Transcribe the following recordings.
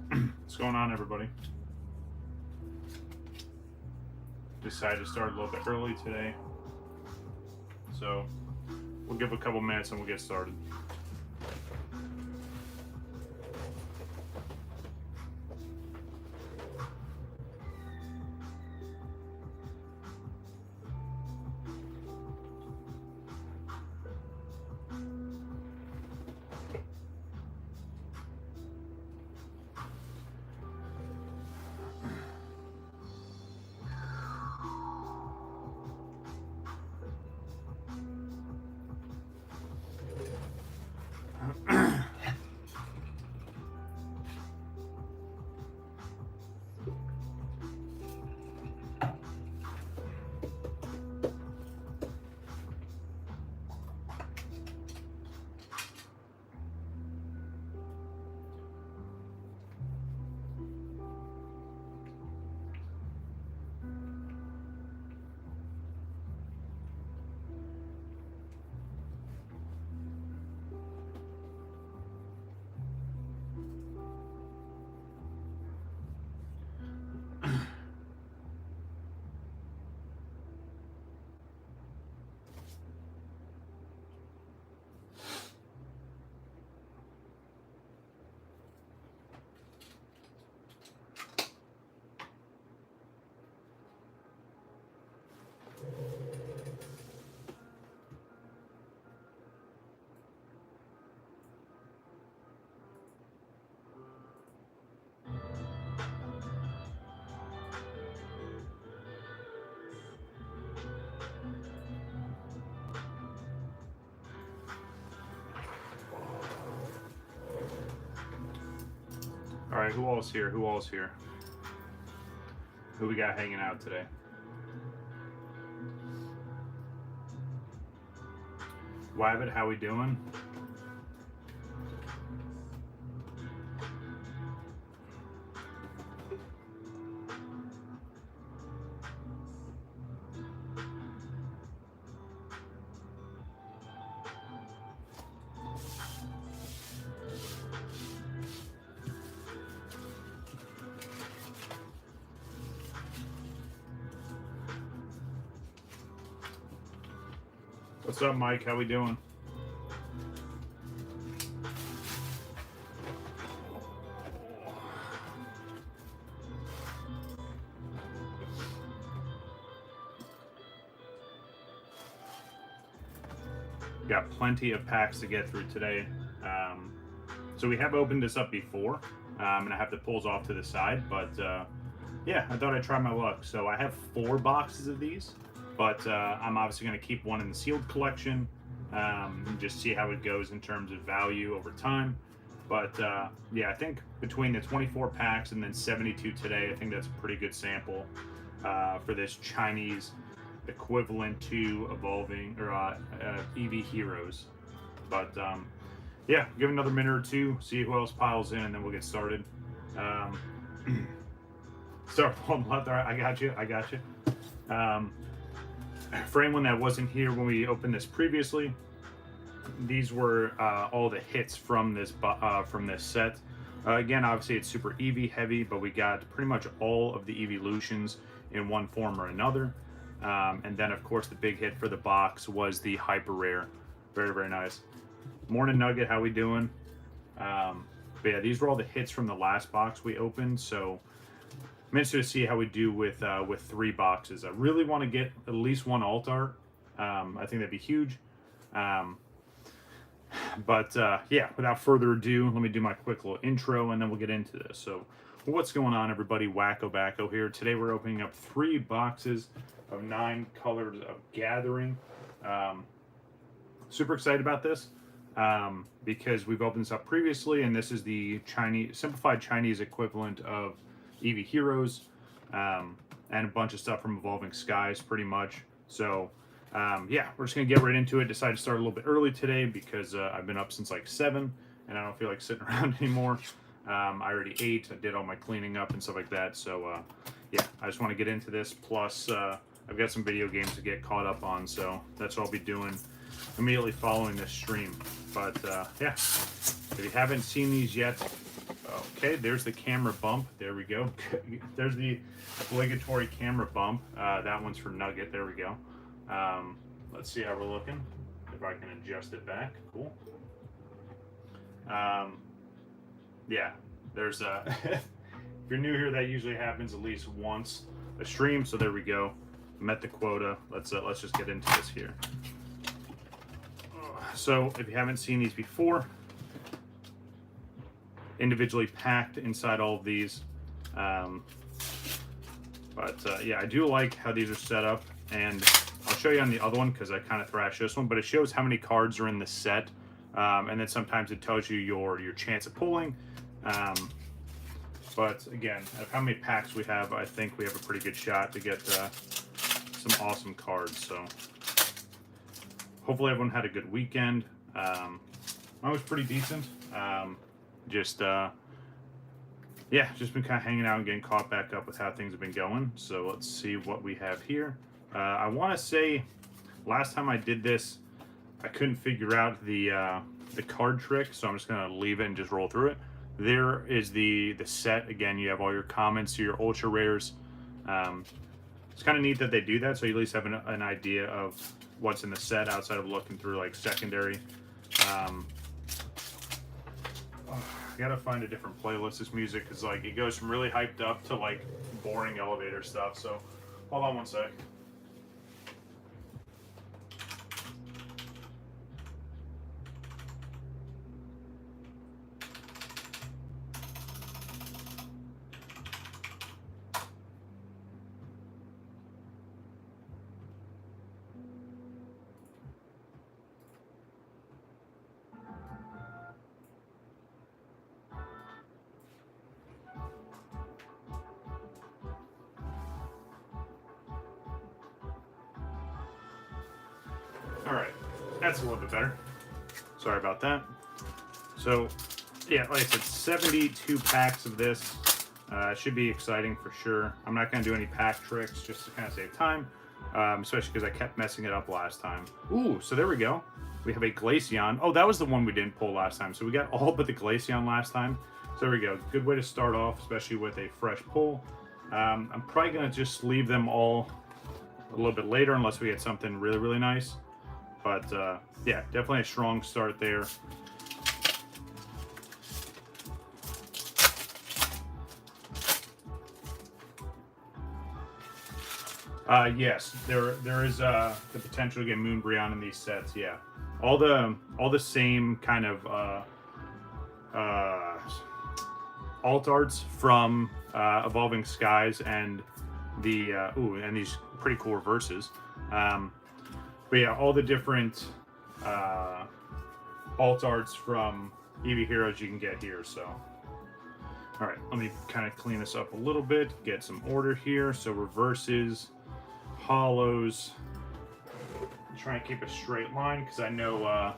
What's going on, everybody? Decided to start a little bit early today, so we'll give a couple minutes and we'll get started. All right, who all's here? Who all's here? Who we got hanging out today? Wabbit, how we doing? What's up, Mike? How we doing? Got plenty of packs to get through today. So we have opened this up before, and I have the pulls off to the side, but yeah, I thought I'd try my luck. So I have 4 boxes of these, but I'm obviously going to keep one in the sealed collection, and just see how it goes in terms of value over time. But yeah, I think between the 24 packs and then 72 today, I think that's a pretty good sample for this Chinese equivalent to evolving or EV Heroes. But yeah, give it another minute or two, see who else piles in, and then we'll get started. Start on the left. All right, I got you. For anyone that wasn't here when we opened this previously, these were all the hits from this set. Again, obviously it's super EV heavy, but we got pretty much all of the evolutions in one form or another. And then of course the big hit for the box was the hyper rare. Very, very nice. Morning Nugget, how we doing? But yeah, these were all the hits from the last box we opened, so I'm interested to see how we do with 3 boxes. I really want to get at least one alt art. I think that'd be huge. But yeah, without further ado, let me do my quick little intro and then we'll get into this. So what's going on, everybody? WakoBako here. Today we're opening up 3 boxes of 9 colors of Gathering. Super excited about this because we've opened this up previously, and this is the simplified Chinese equivalent of EV Heroes, and a bunch of stuff from Evolving Skies, pretty much. So yeah, we're just gonna get right into it. Decided to start a little bit early today because I've been up since like 7 and I don't feel like sitting around anymore. I already ate, I did all my cleaning up and stuff like that. So yeah, I just want to get into this. Plus I've got some video games to get caught up on, so that's what I'll be doing immediately following this stream. But yeah, if you haven't seen these yet, Okay, there's the camera bump. There we go. There's the obligatory camera bump. That one's for Nugget. There we go. Let's see how we're looking. If I can adjust it back. Cool. Yeah, there's if you're new here, that usually happens at least once a stream. So there we go. Met the quota. Let's just get into this here. So if you haven't seen these before, individually packed inside all of these. Yeah, I do like how these are set up, and I'll show you on the other one because I kind of thrashed this one, but it shows how many cards are in the set, and then sometimes it tells you your chance of pulling. But again, of how many packs we have, I think we have a pretty good shot to get some awesome cards. So hopefully everyone had a good weekend. Mine was pretty decent. Yeah, just been kind of hanging out and getting caught back up with how things have been going. So let's see what we have here. I want to say last time I did this, I couldn't figure out the card trick, so I'm just gonna leave it and just roll through it. There is the set. Again, you have all your comments, your ultra rares. It's kind of neat that they do that, so you at least have an idea of what's in the set outside of looking through like secondary. I gotta find a different playlist. This music is like, it goes from really hyped up to like boring elevator stuff. So hold on one sec. Alright, that's a little bit better. Sorry about that. So, yeah, like I said, 72 packs of this. Should be exciting for sure. I'm not going to do any pack tricks just to kind of save time, especially because I kept messing it up last time. Ooh, so there we go. We have a Glaceon. Oh, that was the one we didn't pull last time. So we got all but the Glaceon last time. So there we go. Good way to start off, especially with a fresh pull. I'm probably going to just leave them all a little bit later unless we get something really, really nice. But yeah, definitely a strong start there. Yes, there is the potential to get Moonbreon in these sets. Yeah, all the same kind of alt arts from Evolving Skies and the and these pretty cool reverses. But yeah, all the different alt arts from Eevee Heroes you can get here. So, all right, let me kind of clean this up a little bit, get some order here. So reverses, hollows. Try and keep a straight line because I know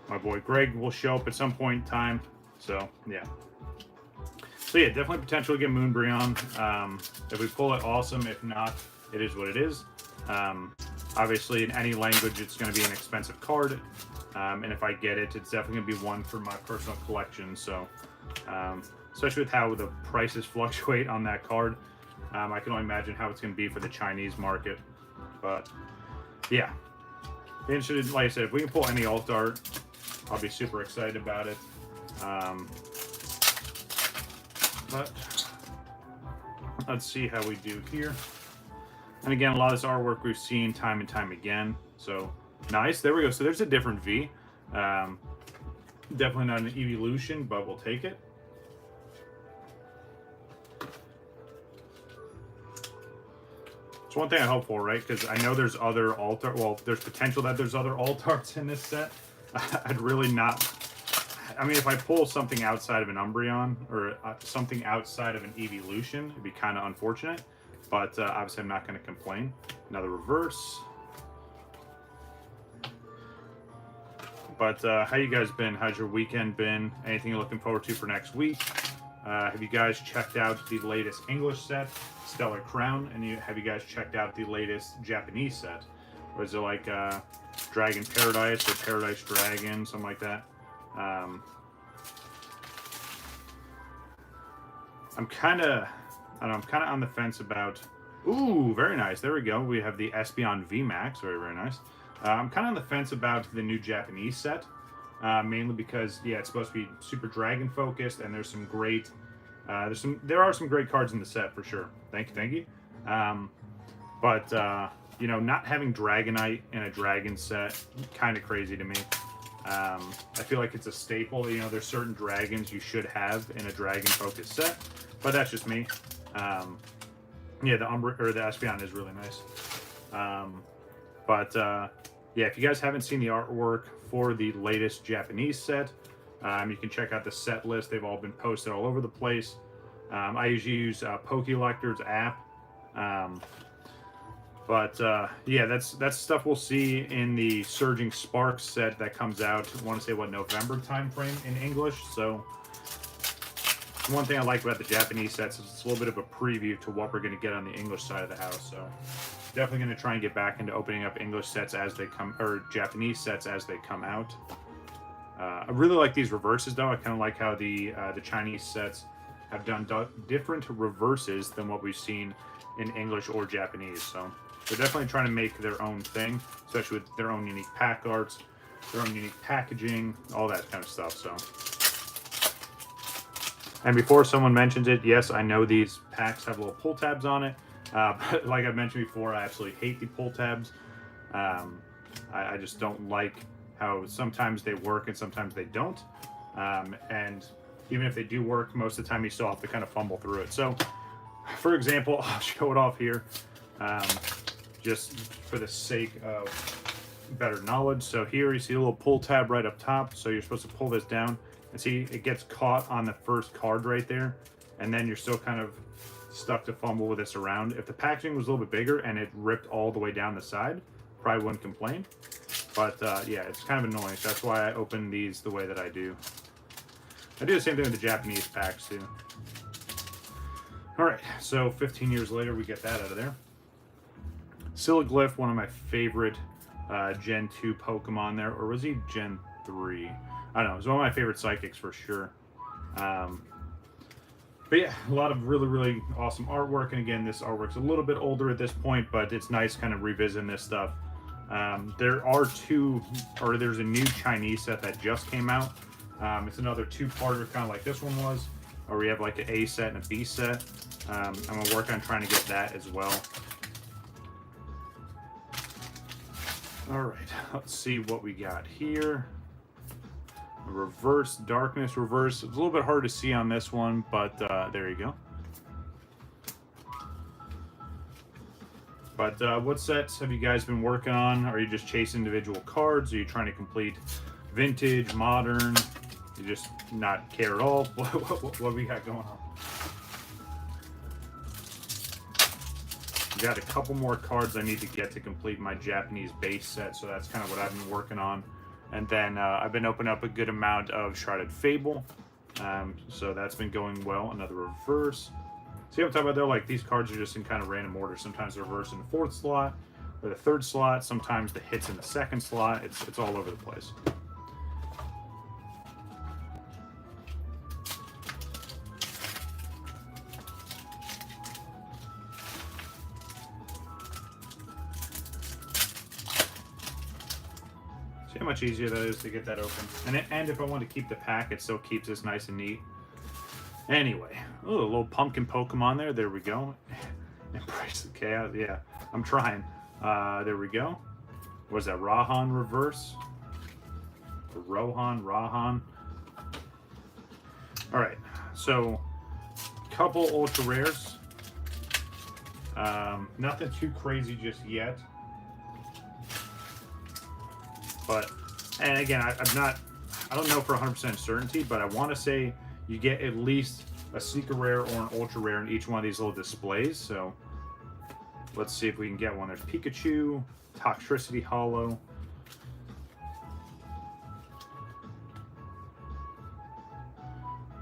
my boy Greg will show up at some point in time. So yeah. So yeah, definitely potential to get Moonbreon. If we pull it, awesome. If not, it is what it is. Obviously, in any language, it's going to be an expensive card. And if I get it, it's definitely going to be one for my personal collection. So, especially with how the prices fluctuate on that card, I can only imagine how it's going to be for the Chinese market. But, yeah. Interested, like I said, if we can pull any alt art, I'll be super excited about it. But, let's see how we do here. And again, a lot of this artwork we've seen time and time again. So, nice. There we go. So there's a different V. Definitely not an evolution, but we'll take it. It's one thing I hope for, right? Because I know there's other alt art. Well, there's potential that there's other alt arts in this set. I'd really not... I mean, if I pull something outside of an Umbreon or something outside of an evolution, it'd be kind of unfortunate. But obviously, I'm not going to complain. Another reverse. But how you guys been? How's your weekend been? Anything you're looking forward to for next week? Have you guys checked out the latest English set, Stellar Crown? And have you guys checked out the latest Japanese set? Or is it like Dragon Paradise or Paradise Dragon, something like that? I'm kind of, I don't know, I'm kind of on the fence about. Ooh, very nice. There we go. We have the Espeon VMAX. Very, very nice. I'm kind of on the fence about the new Japanese set, mainly because it's supposed to be super dragon focused, and there's some great, there are some great cards in the set for sure. Thank you. But you know, not having Dragonite in a dragon set, kind of crazy to me. I feel like it's a staple. You know, there's certain dragons you should have in a dragon focused set, but that's just me. Yeah, the Espeon is really nice. Yeah, if you guys haven't seen the artwork for the latest Japanese set, you can check out the set list. They've all been posted all over the place. I usually use Pokelector's app. Yeah, that's stuff we'll see in the Surging Sparks set that comes out, I want to say, November time frame in English. So one thing I like about the Japanese sets is it's a little bit of a preview to what we're going to get on the English side of the house. So definitely going to try and get back into opening up English sets as they come, or Japanese sets as they come out. I really like these reverses, though. I kind of like how the Chinese sets have done different reverses than what we've seen in English or Japanese. So they're definitely trying to make their own thing, especially with their own unique pack arts, their own unique packaging, all that kind of stuff. So, and before someone mentions it, yes, I know these packs have little pull tabs on it. But like I mentioned before, I absolutely hate the pull tabs. I just don't like how sometimes they work and sometimes they don't. And even if they do work, most of the time you still have to kind of fumble through it. So, for example, I'll show it off here, just for the sake of better knowledge. So here you see a little pull tab right up top. So you're supposed to pull this down and see it gets caught on the first card right there. And then you're still kind of stuck to fumble with this around. If the packaging was a little bit bigger and it ripped all the way down the side, probably wouldn't complain. But yeah, it's kind of annoying. So that's why I open these the way that I do. I do the same thing with the Japanese packs too. All right, so 15 years later, we get that out of there. Silaglyph, one of my favorite Gen 2 Pokemon there. Or was he Gen 3? I don't know. He's one of my favorite Psychics for sure. But yeah, a lot of really, really awesome artwork. And again, this artwork's a little bit older at this point, but it's nice kind of revisiting this stuff. There's a new Chinese set that just came out. It's another two-parter, kind of like this one was, where we have like an A set and a B set. I'm going to work on trying to get that as well. All right, let's see what we got here. Reverse Darkness Reverse. It's a little bit hard to see on this one, but there you go. But what sets have you guys been working on? Are you just chasing individual cards? Are you trying to complete vintage, modern? You just not care at all? What we got going on? We got a couple more cards I need to get to complete my Japanese base set, so that's kind of what I've been working on. And then I've been opening up a good amount of Shrouded Fable, so that's been going well. Another reverse. See what I'm talking about though? Like, these cards are just in kind of random order. Sometimes they're reversed in the 4th slot or the 3rd slot. Sometimes the hits in the 2nd slot. It's all over the place. See how much easier that is to get that open. And if I want to keep the pack, it still keeps this nice and neat. Anyway, ooh, a little pumpkin Pokemon there. There we go. Embrace the chaos. Yeah, I'm trying. There we go. Was that Rahan reverse? Or Rahan. All right, so couple ultra rares. Nothing too crazy just yet. But, and again, I don't know for 100% certainty, but I want to say you get at least a secret rare or an ultra rare in each one of these little displays. So let's see if we can get one. There's Pikachu, Toxtricity Hollow.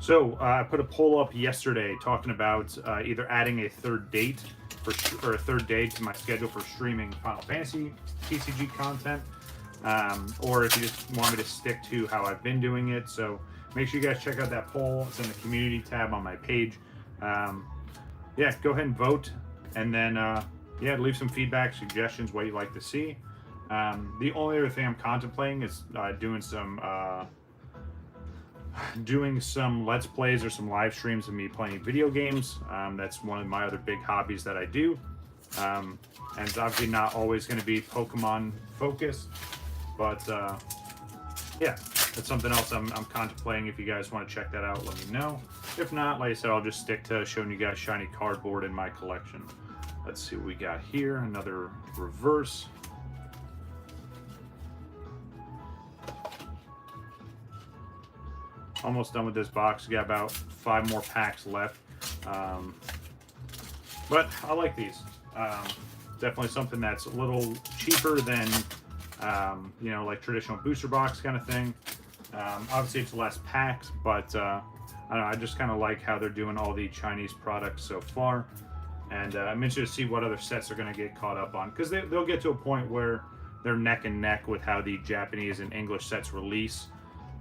So I put a poll up yesterday talking about either adding a third date to my schedule for streaming Final Fantasy TCG content, or if you just want me to stick to how I've been doing it. So make sure you guys check out that poll. It's in the community tab on my page. Yeah, go ahead and vote, and then yeah, leave some feedback, suggestions, what you'd like to see. The only other thing I'm contemplating is doing some Let's Plays or some live streams of me playing video games. That's one of my other big hobbies that I do. And it's obviously not always going to be Pokemon focused, but yeah, that's something else I'm contemplating. If you guys want to check that out, let me know. If not, like I said, I'll just stick to showing you guys shiny cardboard in my collection. Let's see what we got here. Another reverse. Almost done with this box. We got about 5 more packs left. But I like these. Definitely something that's a little cheaper than, you know, like traditional booster box kind of thing. Obviously, it's less packs, but I don't know, I just kind of like how they're doing all the Chinese products so far. And I'm interested to see what other sets are going to get caught up on, because they'll get to a point where they're neck and neck with how the Japanese and English sets release.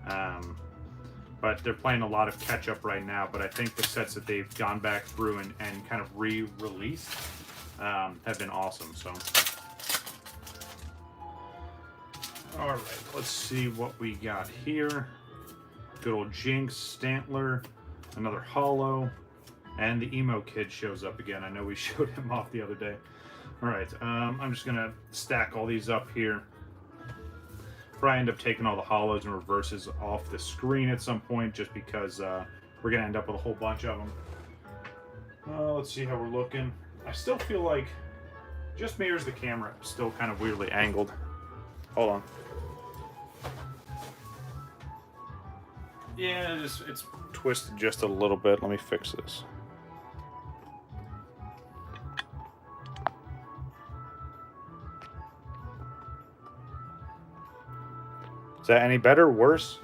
But they're playing a lot of catch up right now. But I think the sets that they've gone back through and kind of re-released have been awesome. So, all right, let's see what we got here. Good old Jinx, Stantler, another holo, and the emo kid shows up again. I know we showed him off the other day. All right, I'm just gonna stack all these up here. Probably end up taking all the holos and reverses off the screen at some point, just because we're gonna end up with a whole bunch of them. Let's see how we're looking. I still feel like, just me or is the camera still kind of weirdly angled? Hold on. Yeah, it's twisted just a little bit. Let me fix this. Is that any better? Worse?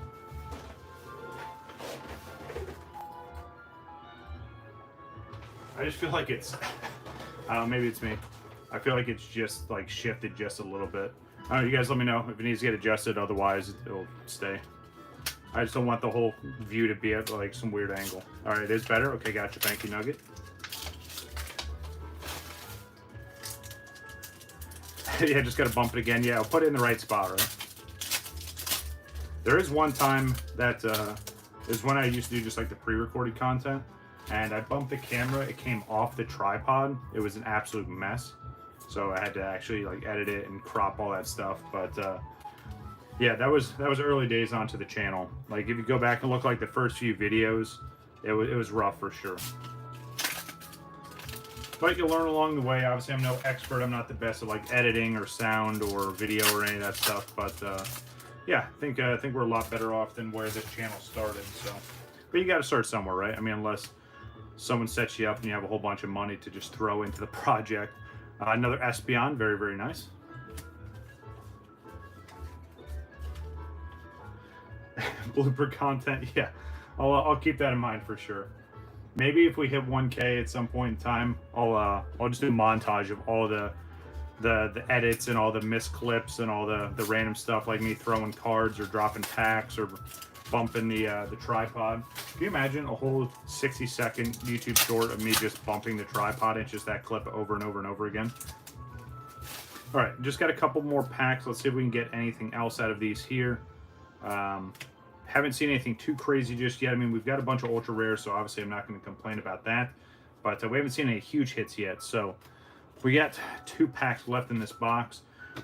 I just feel like it's, I don't know, maybe it's me. I feel like it's just like shifted just a little bit. I don't know, you guys let me know if it needs to get adjusted, otherwise it'll stay. I just don't want the whole view to be at like some weird angle. All right, it is better. Okay, gotcha. Thank you, Nugget. Yeah, just gotta bump it again. Yeah, I'll put it in the right spot, right? There is one time that is when I used to do just like the pre-recorded content, and I bumped the camera. It came off the tripod. It was an absolute mess. So I had to actually like edit it and crop all that stuff. But yeah, that was early days onto the channel. Like if you go back and look like the first few videos, it was rough for sure. But you'll learn along the way. Obviously, I'm no expert. I'm not the best at like editing or sound or video or any of that stuff. But yeah, I think we're a lot better off than where this channel started. So, but you got to start somewhere, right? I mean, unless someone sets you up and you have a whole bunch of money to just throw into the project. Another Espeon, very, very nice. Blooper content, yeah. I'll keep that in mind for sure. Maybe if we hit 1K at some point in time, I'll just do a montage of all the edits and all the missed clips and all the random stuff, like me throwing cards or dropping packs or bumping the tripod. Can you imagine a whole 60-second YouTube short of me just bumping the tripod? It's just that clip over and over and over again. All right, just got a couple more packs. Let's see if we can get anything else out of these here. Haven't seen anything too crazy just yet. I mean, we've got a bunch of ultra rares, so obviously I'm not going to complain about that. But we haven't seen any huge hits yet. So we got 2 packs left in this box.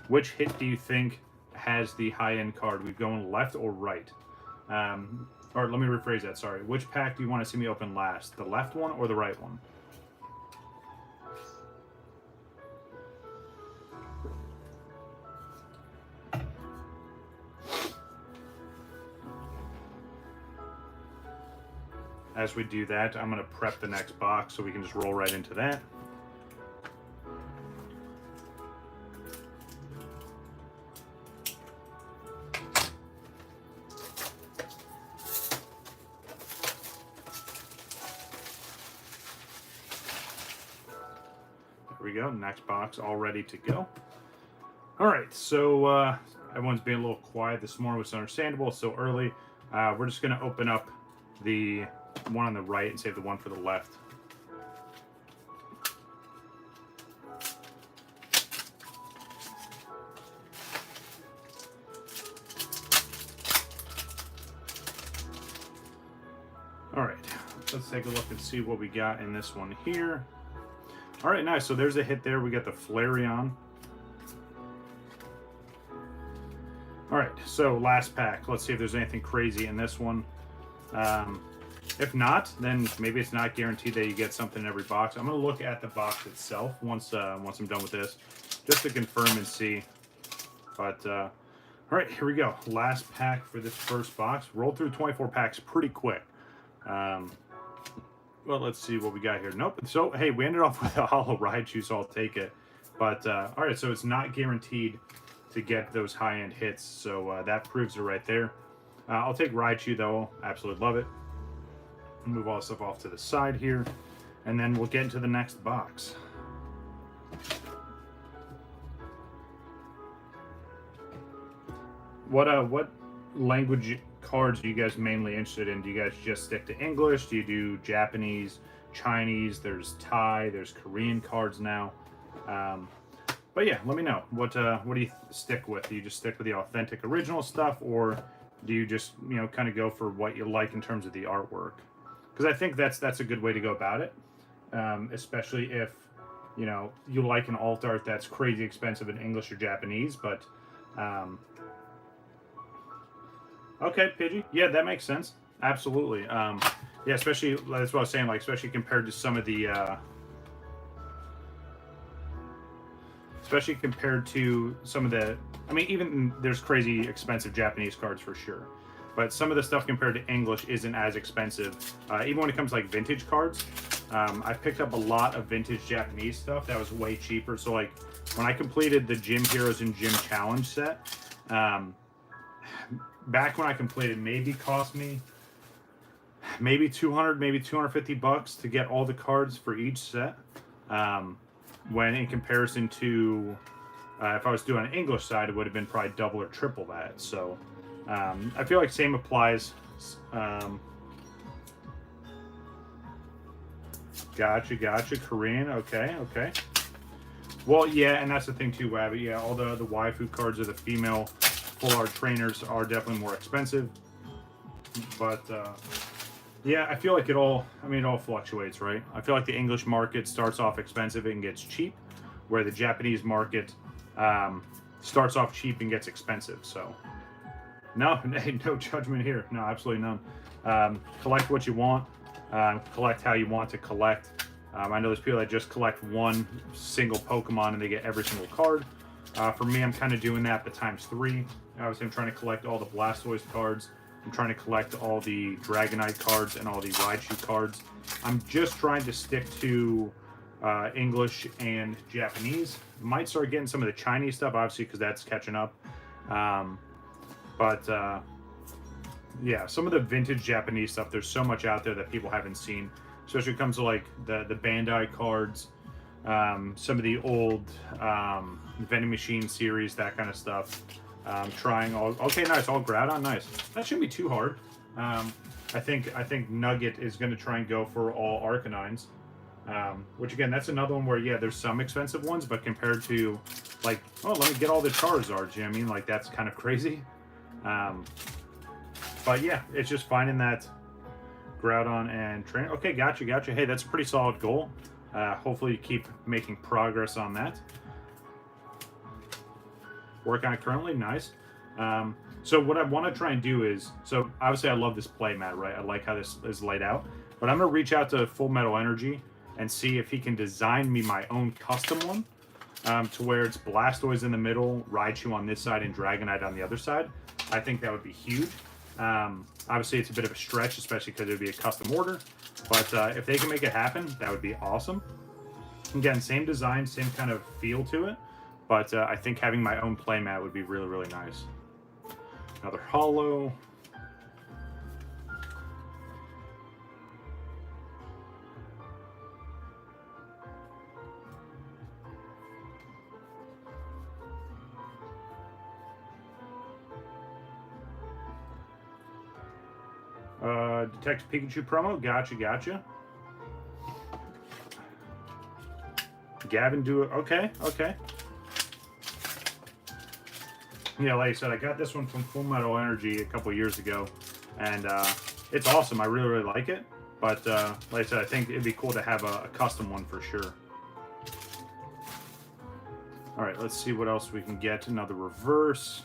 Which hit do you think has the high-end card? We're going left or right? Or let me rephrase that, sorry. Which pack do you want to see me open last? The left one or the right one? As we do that, I'm going to prep the next box so we can just roll right into that. There we go, next box all ready to go. All right, so everyone's being a little quiet this morning, which is understandable. It's so early. We're just going to open up the one on the right and save the one for the left. take a look and see what we got in this one here. All right, nice. So there's a hit there. We got the Flareon. All right, so last pack. Let's see if there's anything crazy in this one. If not, then maybe it's not guaranteed that you get something in every box. I'm going to look at the box itself once I'm done with this, just to confirm and see. But, all right, here we go. Last pack for this first box. Rolled through 24 packs pretty quick. Well, let's see what we got here. Nope. So, hey, we ended off with a Hollow Raichu, so I'll take it. But, all right, so it's not guaranteed to get those high-end hits. So that proves it right there. I'll take Raichu, though. Absolutely love it. Move all the stuff off to the side here. And then we'll get into the next box. What language cards are you guys mainly interested in? Do you guys just stick to English? Do you do Japanese, Chinese? There's Thai, there's Korean cards now. But yeah, let me know. What do you stick with? Do you just stick with the authentic original stuff, or do you just, you know, kind of go for what you like in terms of the artwork? Because I think that's a good way to go about it, especially if, you know, you like an alt art that's crazy expensive in English or Japanese, but okay, Pidgey. Yeah, that makes sense. Absolutely. Yeah, especially, that's what I was saying, like, especially compared to some of the, I mean, even there's crazy expensive Japanese cards for sure. But some of the stuff compared to English isn't as expensive. Even when it comes to, like, vintage cards, I've picked up a lot of vintage Japanese stuff that was way cheaper. So, like, when I completed the Gym Heroes and Gym Challenge set, back when I completed, maybe cost me maybe 200, maybe 250 bucks to get all the cards for each set. When in comparison to if I was doing an English side, it would have been probably double or triple that. So I feel like same applies. Gotcha. Korean. Okay. Well, yeah, and that's the thing too, Wabbit. Yeah, all the waifu cards of the female full art trainers are definitely more expensive. But yeah, I feel like it all fluctuates, right? I feel like the English market starts off expensive and gets cheap, where the Japanese market starts off cheap and gets expensive. So no judgment here. No, absolutely none. Collect what you want. Collect how you want to collect. I know there's people that just collect one single Pokemon and they get every single card. For me, I'm kind of doing that, but times 3. Obviously, I'm trying to collect all the Blastoise cards. I'm trying to collect all the Dragonite cards and all the Raichu cards. I'm just trying to stick to English and Japanese. Might start getting some of the Chinese stuff, obviously, because that's catching up. Yeah, some of the vintage Japanese stuff, there's so much out there that people haven't seen. Especially when it comes to, like, the Bandai cards, some of the old vending machine series, that kind of stuff. Trying all. Okay, nice. All Groudon, nice. That shouldn't be too hard. I think Nugget is going to try and go for all Arcanines, which again, that's another one where, yeah, there's some expensive ones, but compared to, like, oh, let me get all the Charizards. You know what I mean? Like, that's kind of crazy. But yeah, it's just finding that Groudon and train. Okay, gotcha. Hey, that's a pretty solid goal. Hopefully you keep making progress on that. Working on it currently, nice. So what I want to try and do is, so obviously I love this play mat, right? I like how this is laid out, but I'm going to reach out to Full Metal Energy and see if he can design me my own custom one, to where it's Blastoise in the middle, Raichu on this side, and Dragonite on the other side. I think that would be huge. Obviously it's a bit of a stretch, especially because it would be a custom order, but if they can make it happen, that would be awesome. Again, same design, same kind of feel to it, but I think having my own playmat would be really, really nice. Another holo. Detective Pikachu promo. Gotcha. Gavin do it. Okay. Yeah, like I said, I got this one from Full Metal Energy a couple years ago, and it's awesome. I really, really like it. But like I said, I think it'd be cool to have a custom one for sure. All right, let's see what else we can get. Another reverse.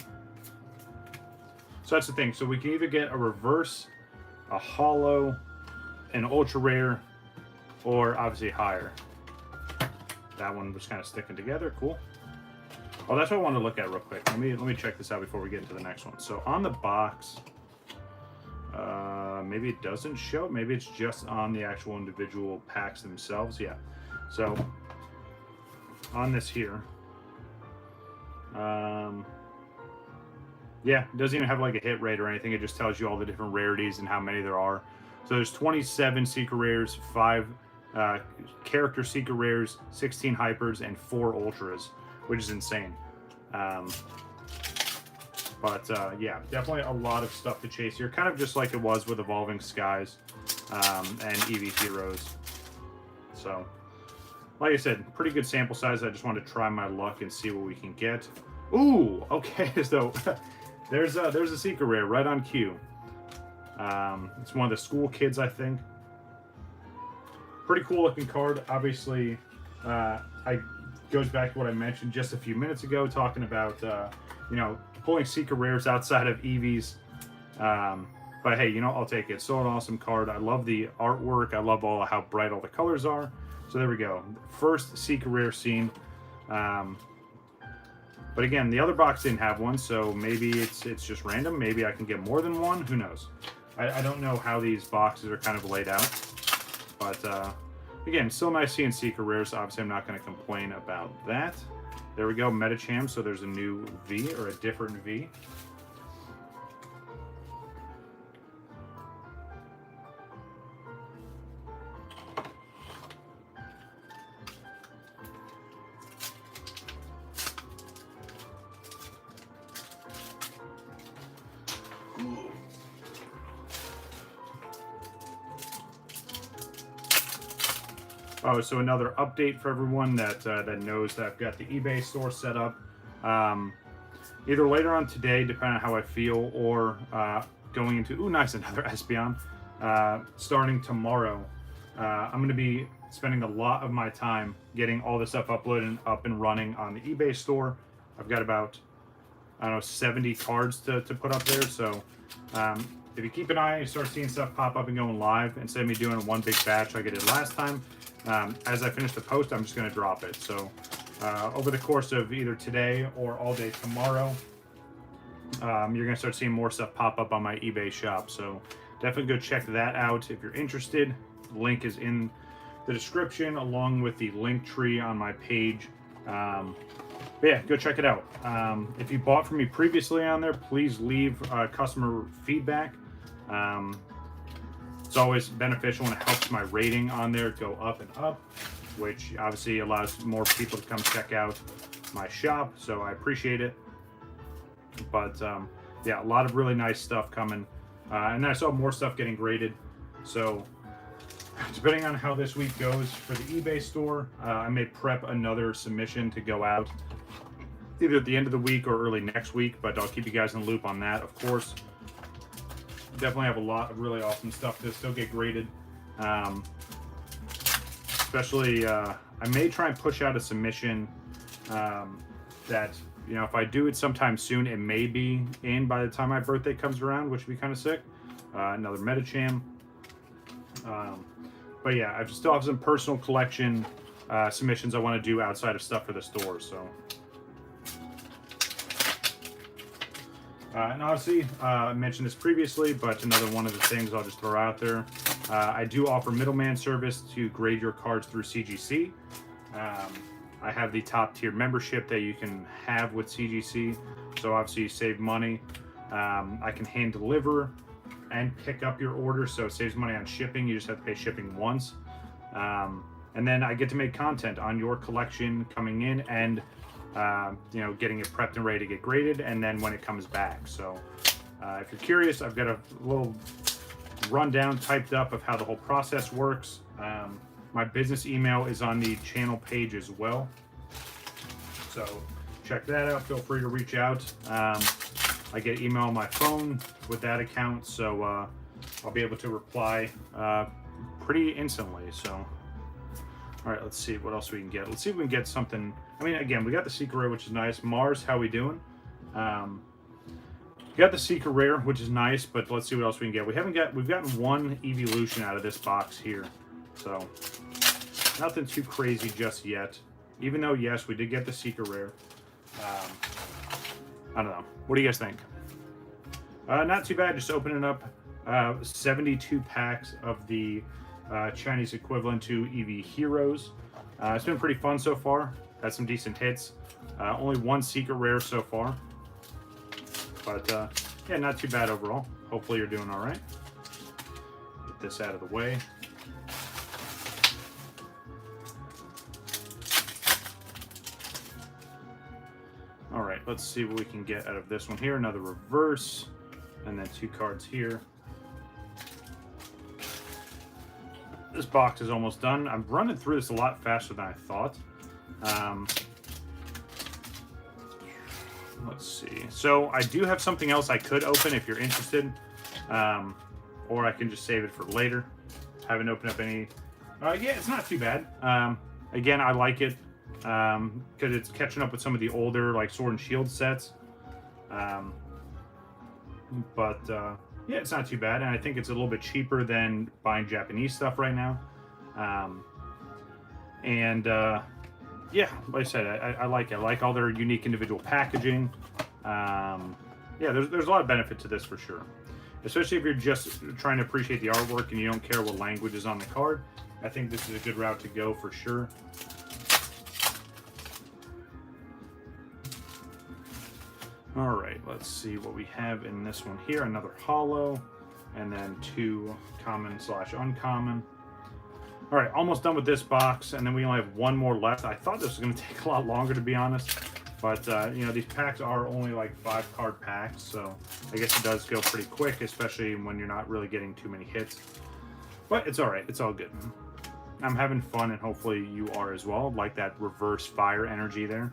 So that's the thing. So we can either get a reverse, a holo, an ultra rare, or obviously higher. That one was kind of sticking together. Cool. Oh, that's what I wanted to look at real quick. Let me check this out before we get into the next one. So on the box, maybe it doesn't show. Maybe it's just on the actual individual packs themselves. Yeah. So on this here, yeah, it doesn't even have like a hit rate or anything. It just tells you all the different rarities and how many there are. So there's 27 secret rares, 5 character secret rares, 16 hypers, and 4 ultras, which is insane. Yeah, definitely a lot of stuff to chase here. Kind of just like it was with Evolving Skies and EV Heroes. So, like I said, pretty good sample size. I just wanted to try my luck and see what we can get. Ooh, okay, so there's a secret rare right on cue. It's one of the school kids, I think. Pretty cool looking card. Obviously, goes back to what I mentioned just a few minutes ago, talking about you know, pulling secret rares outside of EVs. But hey, you know, I'll take it. So an awesome card. I love the artwork. I love how bright all the colors are. So there we go. First secret rare seen. But again, the other box didn't have one, so maybe it's just random. Maybe I can get more than one. Who knows? I don't know how these boxes are kind of laid out. But again, still nice seeing secret rares. Obviously, I'm not going to complain about that. There we go, Metacham. So there's a new V, or a different V. Oh, so another update for everyone that knows that I've got the eBay store set up. Either later on today, depending on how I feel, or going into, ooh, nice, another Espeon. Starting tomorrow, I'm going to be spending a lot of my time getting all this stuff uploaded and up and running on the eBay store. I've got about, I don't know, 70 cards to put up there. So if you keep an eye, you start seeing stuff pop up and going live. Instead of me doing one big batch like I did last time, as I finish the post, I'm just going to drop it. So over the course of either today or all day tomorrow, you're going to start seeing more stuff pop up on my eBay shop. So definitely go check that out if you're interested. The link is in the description, along with the link tree on my page. But yeah, go check it out. If you bought from me previously on there, please leave customer feedback. It's always beneficial, and it helps my rating on there go up and up, which obviously allows more people to come check out my shop. So I appreciate it. But yeah, a lot of really nice stuff coming. And I saw more stuff getting graded. So depending on how this week goes for the eBay store, I may prep another submission to go out either at the end of the week or early next week, but I'll keep you guys in the loop on that, of course. Definitely have a lot of really awesome stuff to still get graded. Especially, I may try and push out a submission that, you know, if I do it sometime soon, it may be in by the time my birthday comes around, which would be kind of sick. Another Metacham. But yeah, I still have some personal collection submissions I want to do outside of stuff for the store. So, and obviously, I mentioned this previously, but another one of the things I'll just throw out there. I do offer middleman service to grade your cards through CGC. I have the top tier membership that you can have with CGC. So obviously you save money. I can hand deliver and pick up your order, so it saves money on shipping. You just have to pay shipping once. And then I get to make content on your collection coming in and you know, getting it prepped and ready to get graded, and then when it comes back. So if you're curious, I've got a little rundown typed up of how the whole process works. My business email is on the channel page as well, so check that out. Feel free to reach out. I get email on my phone with that account, so I'll be able to reply pretty instantly. So, all right, let's see what else we can get. Let's see if we can get something. I mean, again, we got the secret rare, which is nice. Mars, how we doing? We got the secret rare, which is nice, but let's see what else we can get. We've gotten one evolution out of this box here, so nothing too crazy just yet. Even though, yes, we did get the secret rare. I don't know. What do you guys think? Not too bad. Just opening up 72 packs of the Chinese equivalent to EV Heroes. It's been pretty fun so far. Had some decent hits. Only one secret rare so far. But, yeah, not too bad overall. Hopefully you're doing all right. Get this out of the way. All right, let's see what we can get out of this one here. Another reverse, and then 2 cards here. This box is almost done. I'm running through this a lot faster than I thought. Let's see. So I do have something else I could open if you're interested, or I can just save it for later. Haven't opened up any. Yeah, it's not too bad. Again, I like it because it's catching up with some of the older like Sword and Shield sets. Yeah, it's not too bad, and I think it's a little bit cheaper than buying Japanese stuff right now. Yeah, like I said, I like it. I like all their unique individual packaging. Yeah, there's a lot of benefit to this for sure. Especially if you're just trying to appreciate the artwork and you don't care what language is on the card. I think this is a good route to go for sure. All right, let's see what we have in this one here. Another holo, and then 2 common / uncommon. All right, almost done with this box, and then we only have one more left. I thought this was going to take a lot longer, to be honest. But, you know, these packs are only like 5-card packs, so I guess it does go pretty quick, especially when you're not really getting too many hits. But it's all right. It's all good. I'm having fun, and hopefully you are as well. Like that reverse fire energy there.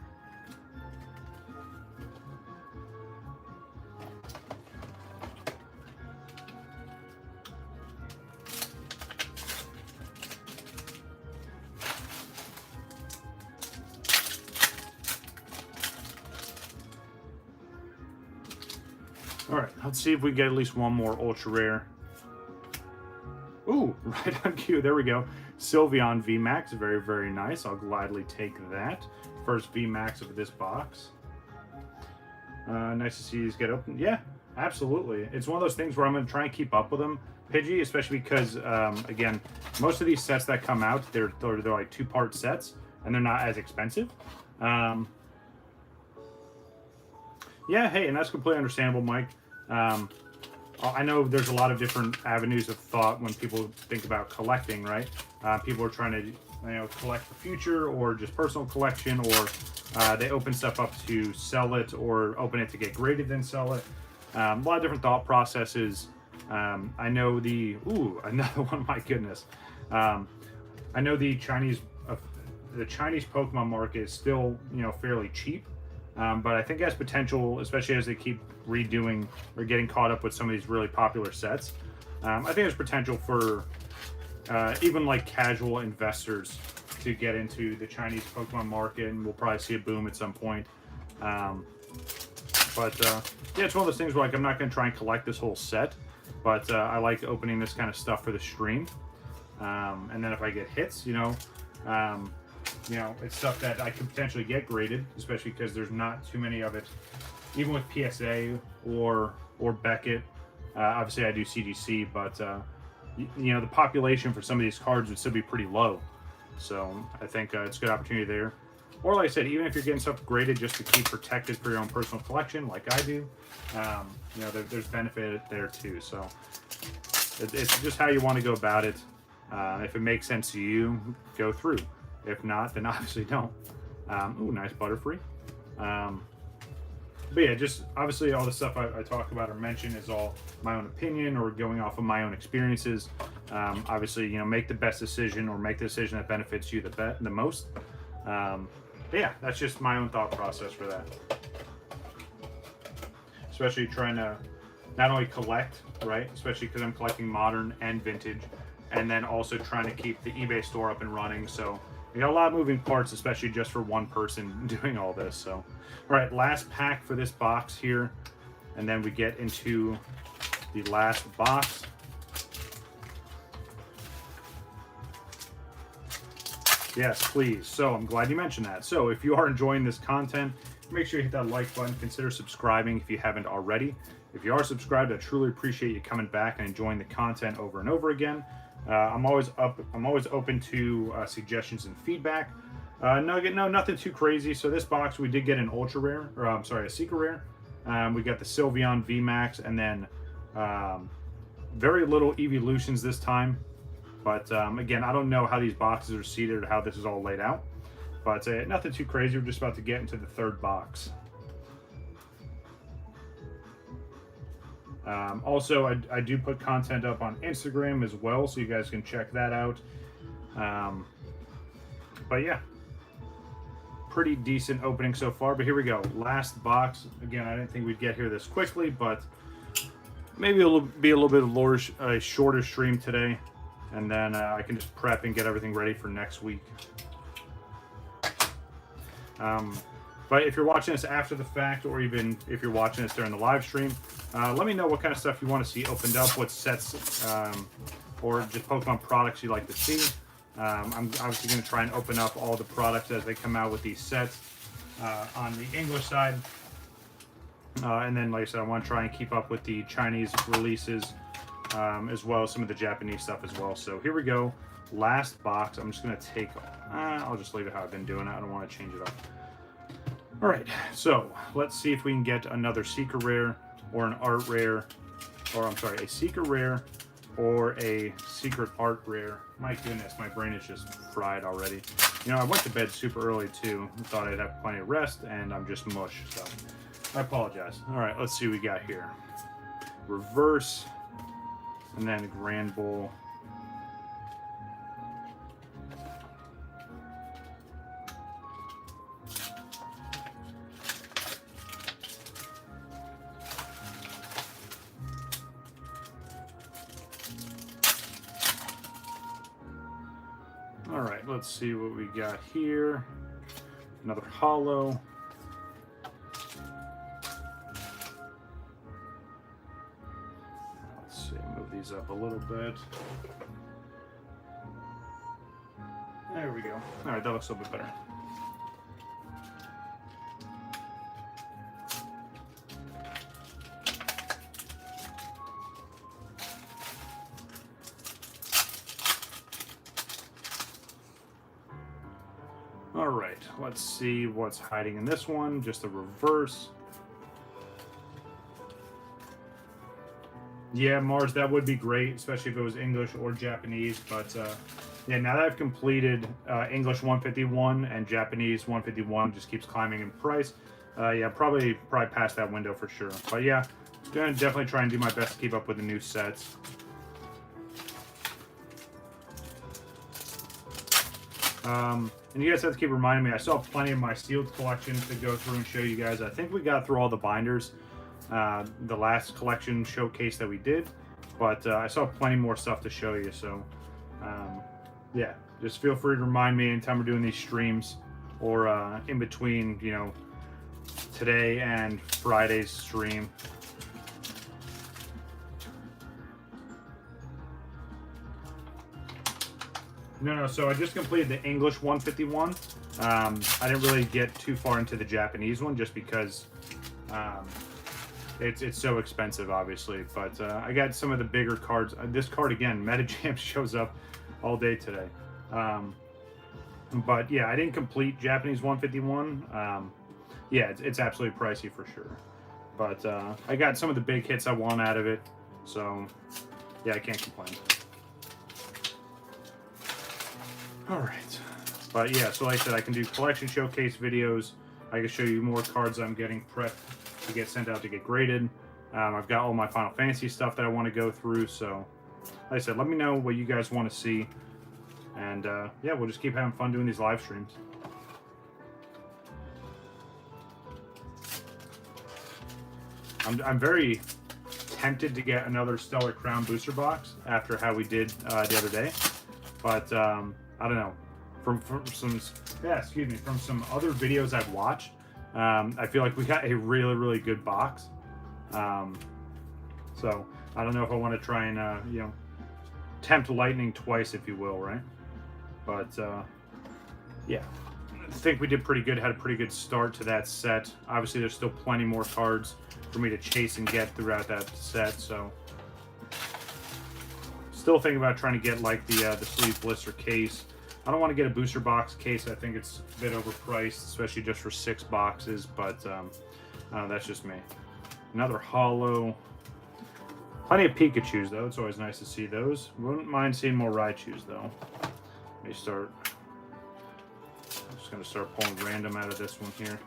All right, let's see if we get at least one more ultra rare. Ooh, right on cue. There we go. Sylveon VMAX, very, very nice. I'll gladly take that. First VMAX of this box. Nice to see these get open. Yeah, absolutely. It's one of those things where I'm going to try and keep up with them, Pidgey, especially because, again, most of these sets that come out, they're like 2-part sets, and they're not as expensive. Yeah, hey, and that's completely understandable, Mike. I know there's a lot of different avenues of thought when people think about collecting, right? People are trying to, you know, collect for future or just personal collection, or they open stuff up to sell it or open it to get graded then sell it. A lot of different thought processes. I know another one, my goodness. I know the Chinese Pokemon market is still, you know, fairly cheap. But I think it has potential, especially as they keep redoing or getting caught up with some of these really popular sets. I think there's potential for even like casual investors to get into the Chinese Pokemon market, and we'll probably see a boom at some point. Yeah, it's one of those things where like I'm not going to try and collect this whole set, but I like opening this kind of stuff for the stream. And then if I get hits, you know, it's stuff that I could potentially get graded, especially because there's not too many of it. Even with PSA or Beckett, obviously I do CGC, but you know, the population for some of these cards would still be pretty low. So I think it's a good opportunity there. Or like I said, even if you're getting stuff graded just to keep protected for your own personal collection, like I do, you know, there's benefit there too. So it's just how you want to go about it. If it makes sense to you, go through. If not, then obviously don't. Ooh, nice Butterfree. But yeah, just obviously all the stuff I talk about or mention is all my own opinion or going off of my own experiences. Obviously, you know, make the best decision or make the decision that benefits you the most. But yeah, that's just my own thought process for that. Especially trying to not only collect, right? Especially because I'm collecting modern and vintage. and then also trying to keep the eBay store up and running. So we got a lot of moving parts, especially just for one person doing all this. So, all right, last pack for this box here, and then we get into the last box. Yes, please. So I'm glad you mentioned that. So if you are enjoying this content, make sure you hit that like button. Consider subscribing if you haven't already. If you are subscribed, I truly appreciate you coming back and enjoying the content over and over again. I'm always open to suggestions and feedback. No, nothing too crazy. So this box, we did get an ultra rare, or I'm sorry, a secret rare. We got the Sylveon VMAX, and then very little evolutions this time. But again, I don't know how these boxes are seated or how this is all laid out. But nothing too crazy. We're just about to get into the third box. Also, I do put content up on Instagram as well, so you guys can check that out. But yeah, pretty decent opening so far. But here we go. Last box. Again, I didn't think we'd get here this quickly, but maybe it'll be a little bit of a shorter stream today. And then I can just prep and get everything ready for next week. But if you're watching this after the fact, or even if you're watching this during the live stream, let me know what kind of stuff you want to see opened up, what sets or just Pokemon products you'd like to see. I'm obviously going to try and open up all the products as they come out with these sets on the English side. And then, like I said, I want to try and keep up with the Chinese releases, as well as some of the Japanese stuff as well. So here we go. Last box. I'm just going to take... I'll just leave it how I've been doing it. I don't want to change it up. All right. So let's see if we can get another Secret Rare or an Art Rare. Or, I'm sorry, a Secret Rare or a Secret Art Rare. My goodness, my brain is just fried already. You know, I went to bed super early, too. I thought I'd have plenty of rest, and I'm just mush. So I apologize. All right. Let's see what we got here. Reverse... And then Grand Bull. All right, let's see what we got here. Another holo. These up a little bit. There we go. All right, that looks a little bit better. All right, let's see what's hiding in this one. Just a reverse. Yeah, Mars, that would be great, especially if it was English or Japanese. But yeah, now that I've completed English 151 and Japanese 151 just keeps climbing in price. Yeah, probably past that window for sure. But yeah, gonna definitely try and do my best to keep up with the new sets. And you guys have to keep reminding me, I still have plenty of my sealed collection to go through and show you guys. I think we got through all the binders. The last collection showcase that we did, but I still have plenty more stuff to show you. So yeah, just feel free to remind me anytime we're doing these streams, or in between, you know, today and Friday's stream. No, so I just completed the English 151. I didn't really get too far into the Japanese one just because it's so expensive, obviously. But I got some of the bigger cards. This card, again, Metagam shows up all day today. But yeah, I didn't complete Japanese 151. Yeah, it's absolutely pricey for sure. But I got some of the big hits I want out of it. So yeah, I can't complain. All right, but yeah, so like I said, I can do collection showcase videos. I can show you more cards I'm getting prepped to get sent out to get graded. I've got all my Final Fantasy stuff that I want to go through. So like I said, let me know what you guys want to see. And yeah, we'll just keep having fun doing these live streams. I'm very tempted to get another Stellar Crown booster box after how we did the other day, but I don't know. From some other videos I've watched, I feel like we got a really good box. So I don't know if I want to try and you know, tempt lightning twice, if you will, right? But yeah, I think we did pretty good. Had a pretty good start to that set. Obviously, there's still plenty more cards for me to chase and get throughout that set. So still thinking about trying to get like the sleeve blister case. I don't want to get a booster box case. I think it's a bit overpriced, especially just for 6 boxes. But that's just me. Another holo. Plenty of Pikachus though. It's always nice to see those. Wouldn't mind seeing more Raichus though. Let me start. I'm just gonna start pulling random out of this one here.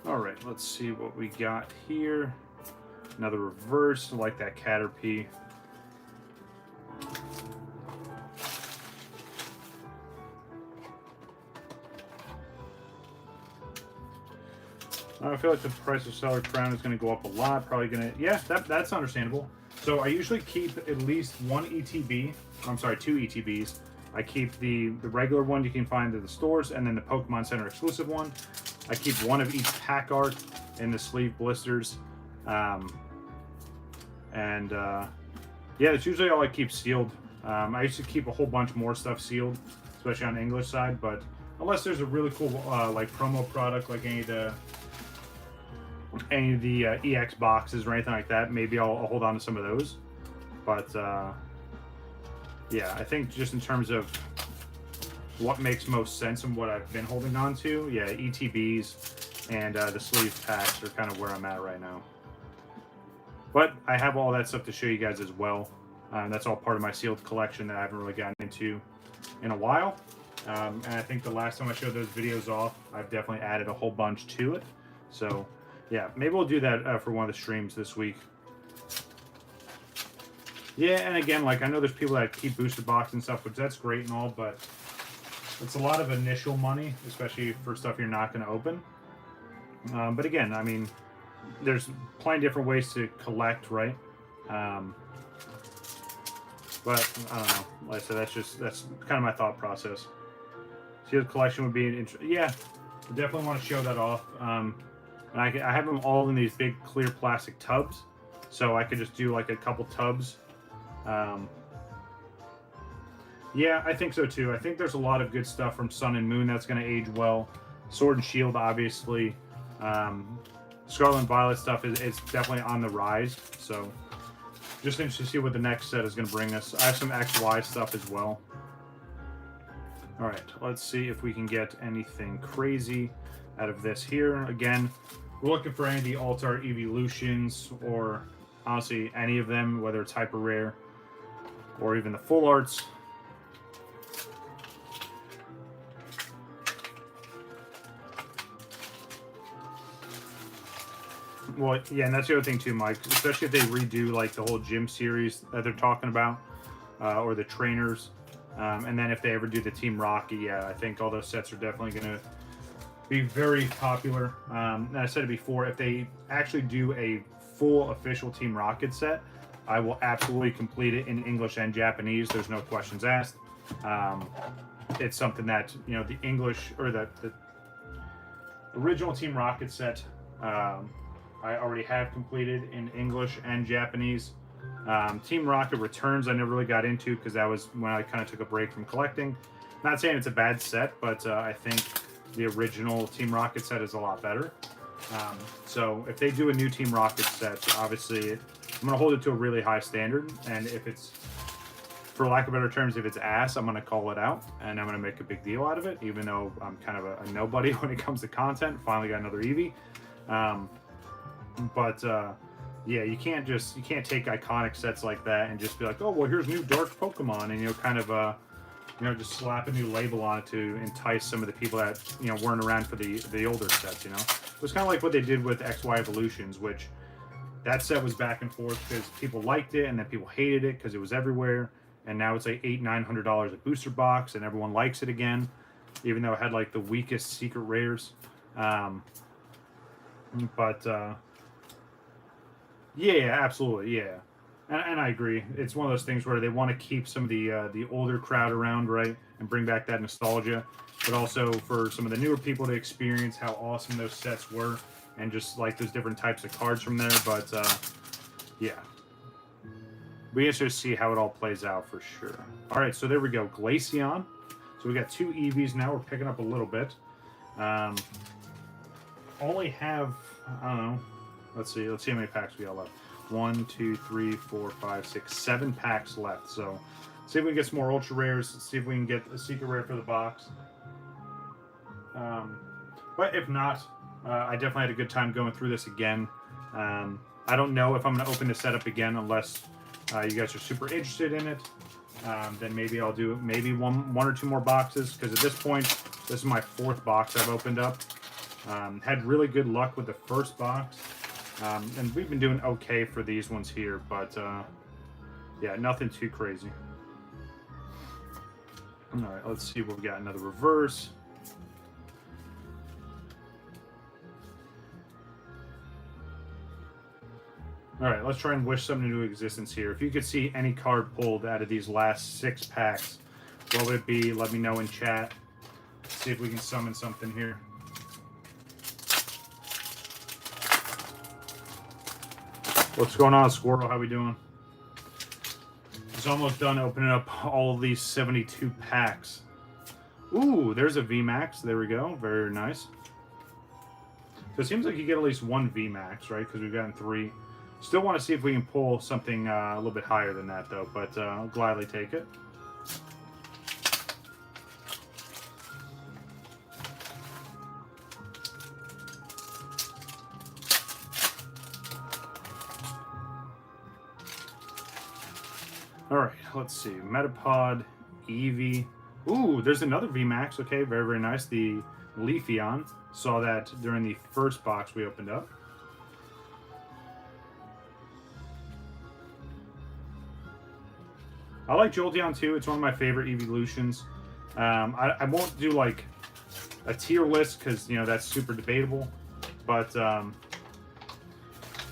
All right, let's see what we got here. Another reverse, like that Caterpie. I feel like the price of Stellar Crown is going to go up a lot. Probably going to, yeah, that's understandable. So I usually keep at least 1 ETB. I'm sorry, 2 ETBs. I keep the regular one you can find at the stores, and then the Pokemon Center exclusive one. I keep 1 of each pack art in the sleeve blisters. Yeah, that's usually all I keep sealed. I used to keep a whole bunch more stuff sealed, especially on the English side, but unless there's a really cool like promo product, like any of the EX boxes or anything like that, maybe I'll hold on to some of those. But yeah, I think just in terms of what makes most sense and what I've been holding on to, yeah, ETBs and the sleeve packs are kind of where I'm at right now. But I have all that stuff to show you guys as well. That's all part of my sealed collection that I haven't really gotten into in a while. And I think the last time I showed those videos off, I've definitely added a whole bunch to it. So yeah, maybe we'll do that for one of the streams this week. Yeah, and again, like I know there's people that keep booster box and stuff, which that's great and all, but it's a lot of initial money, especially for stuff you're not going to open. But again, I mean, there's plenty of different ways to collect, right? But I don't know. Like I said, that's kind of my thought process. Sealed collection would be an yeah, I definitely want to show that off. And I have them all in these big clear plastic tubs, so I could just do like a couple tubs. Yeah, I think so too. I think there's a lot of good stuff from Sun and Moon that's going to age well. Sword and Shield, obviously. Scarlet and Violet stuff is definitely on the rise, so just interested to see what the next set is going to bring us. I have some XY stuff as well. All right, let's see if we can get anything crazy out of this here. Again, we're looking for any of the Alt-Art Evolutions, or honestly any of them, whether it's hyper rare or even the full arts. Well, yeah, and that's the other thing too, Mike, especially if they redo like the whole gym series that they're talking about, or the trainers, and then if they ever do the Team Rocky, yeah, I think all those sets are definitely going to be very popular. And I said it before, if they actually do a full official Team Rocket set, I will absolutely complete it in English and Japanese. There's no questions asked. It's something that, you know, the English, or the original Team Rocket set, I already have completed in English and Japanese. Team Rocket Returns I never really got into because that was when I kind of took a break from collecting. Not saying it's a bad set, but I think the original Team Rocket set is a lot better. So if they do a new Team Rocket set, obviously I'm going to hold it to a really high standard, and if it's, for lack of better terms, if it's ass, I'm going to call it out, and I'm going to make a big deal out of it, even though I'm kind of a nobody when it comes to content. Finally got another Eevee. Yeah, you can't take iconic sets like that and just be like, oh, well, here's new dark Pokemon, and, you know, kind of, you know, just slap a new label on it to entice some of the people that, you know, weren't around for the older sets, you know? It was kind of like what they did with XY Evolutions, which that set was back and forth because people liked it and then people hated it because it was everywhere, and now it's like $800-900 a booster box and everyone likes it again. even though it had like the weakest secret rares. But yeah, absolutely, yeah. And I agree. It's one of those things where they want to keep some of the older crowd around, right, and bring back that nostalgia, but also for some of the newer people to experience how awesome those sets were, and just like those different types of cards from there. But yeah, we interested to see how it all plays out for sure. All right, so there we go, Glaceon. So we got 2 EVs now. We're picking up a little bit. Only have, I don't know. Let's see how many packs we got left. 1, 2, 3, 4, 5, 6, 7 packs left. So, see if we can get some more ultra rares. See if we can get a secret rare for the box. But if not, I definitely had a good time going through this again. I don't know if I'm going to open the setup again unless you guys are super interested in it. Then maybe I'll do maybe one or two more boxes, because at this point, this is my 4th box I've opened up. Had really good luck with the first box. And we've been doing okay for these ones here, but yeah, nothing too crazy. All right, let's see what we got. Another reverse. All right, let's try and wish something into existence here. If you could see any card pulled out of these last 6 packs, what would it be? Let me know in chat. Let's see if we can summon something here. What's going on, Squirrel? How we doing? It's almost done opening up all of these 72 packs. Ooh, there's a VMAX. There we go. Very nice. So it seems like you get at least 1 VMAX, right? Because we've gotten 3. Still want to see if we can pull something a little bit higher than that, though. But I'll gladly take it. All right, let's see. Metapod, Eevee. Ooh, there's another VMAX. Okay, very, very nice. The Leafeon. Saw that during the first box we opened up. I like Jolteon too. It's one of my favorite evolutions. I won't do like a tier list because, you know, that's super debatable. But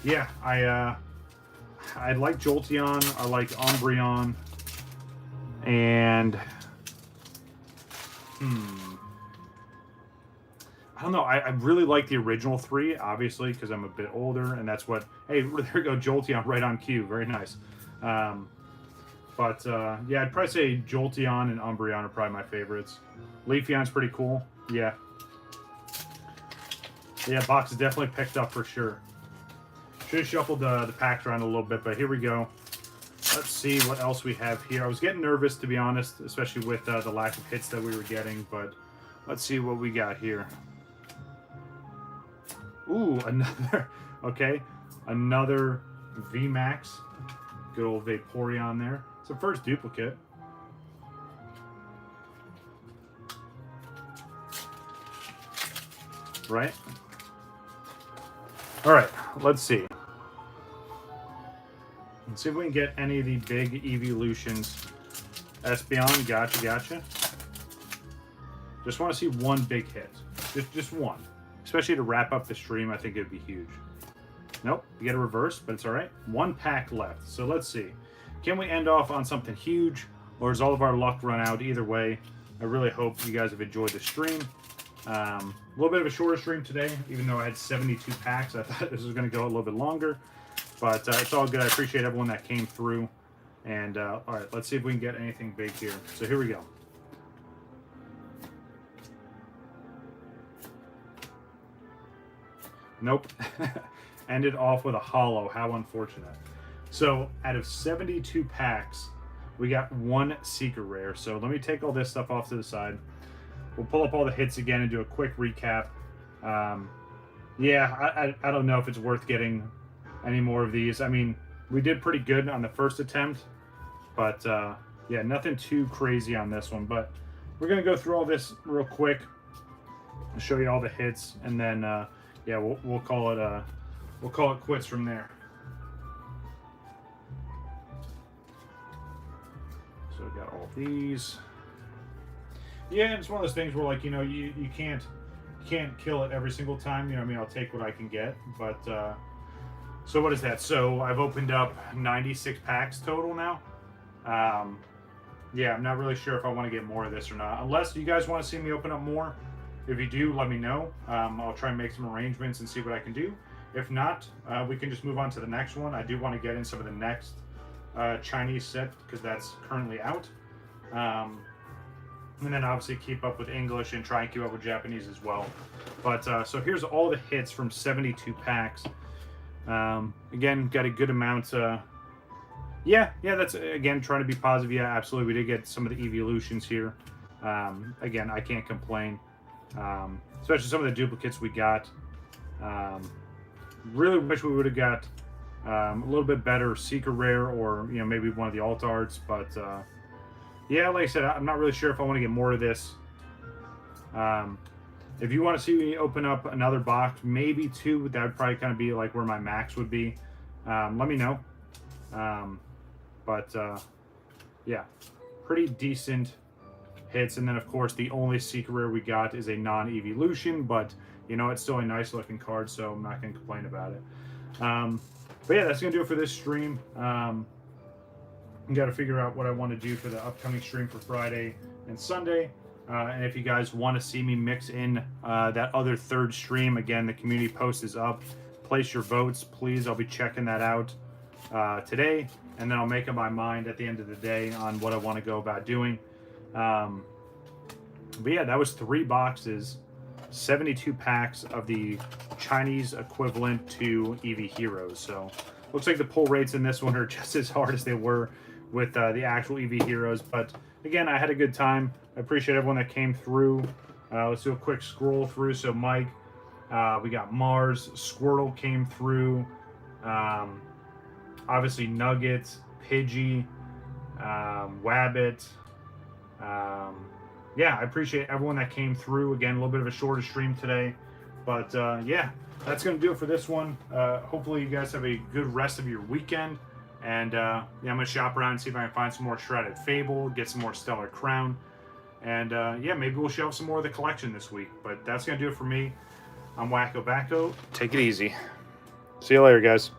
yeah, I like Jolteon, I like Umbreon, and I don't know, I really like the original 3, obviously, because I'm a bit older, and that's what, hey, there we go, Jolteon right on cue, very nice. But yeah, I'd probably say Jolteon and Umbreon are probably my favorites. Leafeon's pretty cool, yeah. Yeah, box is definitely picked up for sure. Should have shuffled the packs around a little bit, but here we go. Let's see what else we have here. I was getting nervous, to be honest, especially with the lack of hits that we were getting, but let's see what we got here. Ooh, another, okay, another VMAX. Good old Vaporeon there. It's the first duplicate. Right? All right, let's see. Let's see if we can get any of the big evolutions. Espeon, gotcha. Just want to see one big hit. Just one. Especially to wrap up the stream, I think it would be huge. Nope, you get a reverse, but it's all right. 1 pack left, so let's see. Can we end off on something huge, or is all of our luck run out? Either way, I really hope you guys have enjoyed the stream. A little bit of a shorter stream today, even though I had 72 packs. I thought this was going to go a little bit longer, but it's all good. I appreciate everyone that came through. And all right, let's see if we can get anything big here. So here we go. Nope. Ended off with a holo. How unfortunate. So out of 72 packs, we got 1 secret rare. So let me take all this stuff off to the side. We'll pull up all the hits again and do a quick recap. Yeah, I don't know if it's worth getting any more of these. I mean, we did pretty good on the first attempt, but yeah, nothing too crazy on this one. But we're gonna go through all this real quick. I'll show you all the hits, and then yeah, we'll call it quits from there. So we got all these. Yeah, it's one of those things where, like, you can't kill it every single time. You know, what I mean, I'll take what I can get. But so what is that? So I've opened up 96 packs total now. Yeah, I'm not really sure if I want to get more of this or not. Unless you guys want to see me open up more. If you do, let me know. I'll try and make some arrangements and see what I can do. If not, we can just move on to the next one. I do want to get in some of the next Chinese set because that's currently out. And then obviously keep up with English and try and keep up with Japanese as well. But so here's all the hits from 72 packs. Again, got a good amount. Yeah, that's, again, trying to be positive. Yeah, absolutely. We did get some of the evolutions here. Again, I can't complain. Especially some of the duplicates we got. Really wish we would have got a little bit better Secret Rare or, maybe one of the Alt Arts. But yeah, like I said, I'm not really sure if I want to get more of this. If you want to see me open up another box, maybe 2, that would probably kind of be like where my max would be. Let me know. But yeah, pretty decent hits. And then, of course, the only secret rare we got is a non-evolution, but it's still a nice looking card, so I'm not going to complain about it. But yeah, that's going to do it for this stream. Got to figure out what I want to do for the upcoming stream for Friday and Sunday. And if you guys want to see me mix in that other third stream, again, the community post is up. Place your votes, please. I'll be checking that out today, and then I'll make up my mind at the end of the day on what I want to go about doing. But yeah, that was 3 boxes, 72 packs of the Chinese equivalent to Eevee Heroes. So looks like the pull rates in this one are just as hard as they were with the actual Eevee Heroes. But again, I had a good time. I appreciate everyone that came through. Let's do a quick scroll through. So Mike, we got Mars, Squirtle came through. Obviously Nuggets, Pidgey, Wabbit. Yeah, I appreciate everyone that came through. Again, a little bit of a shorter stream today. But yeah, that's going to do it for this one. Hopefully you guys have a good rest of your weekend. And yeah, I'm going to shop around and see if I can find some more Shredded Fable, get some more Stellar Crown. And yeah, maybe we'll show off some more of the collection this week. But that's going to do it for me. I'm WakoBako. Take it easy. See you later, guys.